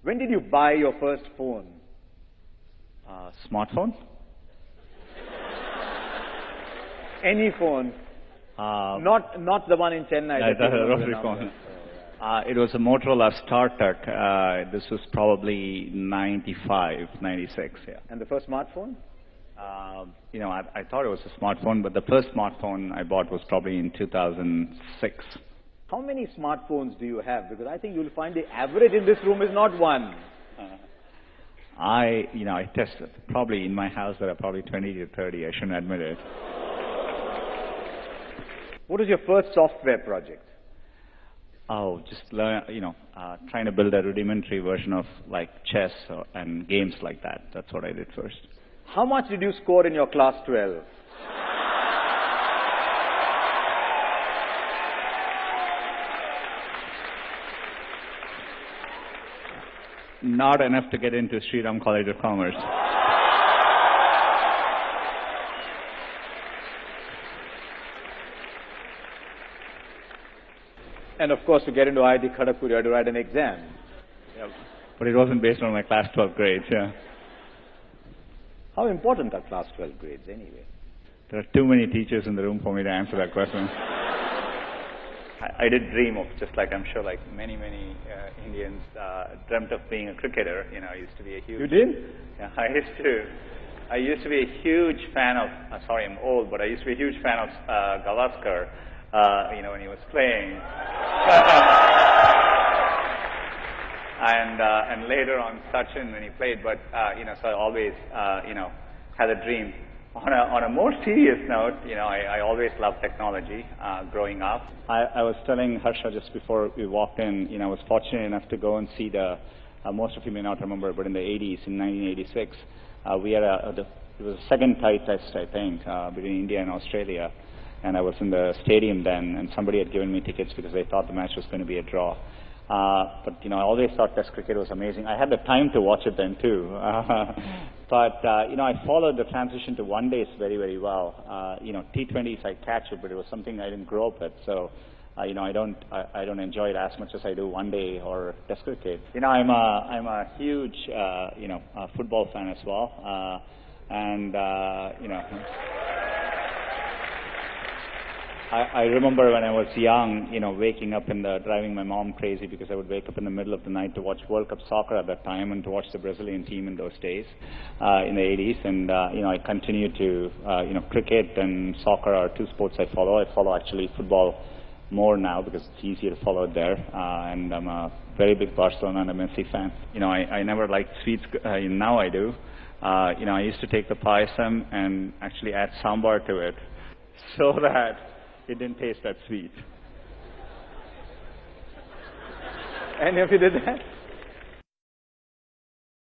When did you buy your first phone? Smartphone? Any phone? Not the one in Chennai. No, the rotary phone. It was a Motorola StarTAC. This was probably 95, 96, yeah. And the first smartphone? I thought it was a smartphone, but the first smartphone I bought was probably in 2006. How many smartphones do you have? Because I think you'll find the average in this room is not one. I tested. Probably in my house there are probably 20 to 30. I shouldn't admit it. What was your first software project? Oh, just learn, trying to build a rudimentary version of like chess and games like that. That's what I did first. How much did you score in your class 12? Not enough to get into Sriram College of Commerce. And of course, to get into IIT Kharagpur, you had to write an exam. Yeah, but it wasn't based on my class 12 grades, yeah. How important are class 12 grades anyway? There are too many teachers in the room for me to answer that question. I did dream of, just like I'm sure like many Indians dreamt of being a cricketer. I used to be a huge... You did? Yeah, I used to be a huge fan of, sorry I'm old, but I used to be a huge fan of Gavaskar, when he was playing. And later on Sachin when he played, but, so I always, had a dream. On a more serious note, I always loved technology growing up. I was telling Harsha just before we walked in, I was fortunate enough to go and see most of you may not remember, but in the 80s, in 1986, we had it was a second tie test, I think, between India and Australia. And I was in the stadium then, and somebody had given me tickets because they thought the match was going to be a draw. But I always thought Test cricket was amazing. I had the time to watch it then too. But I followed the transition to one days very, very well. T20s I catch it, but it was something I didn't grow up with. So, I don't enjoy it as much as I do one day or Test cricket. I'm a huge, football fan as well. I remember when I was young, waking up driving my mom crazy because I would wake up in the middle of the night to watch World Cup soccer at that time and to watch the Brazilian team in those days, in the 80s. And, I continue to, cricket and soccer are two sports I follow. I follow actually football more now because it's easier to follow it there. And I'm a very big Barcelona and a Messi fan. I never liked sweets. Now I do. I used to take the payasam and actually add sambar to it so that it didn't taste that sweet. Any of you did that?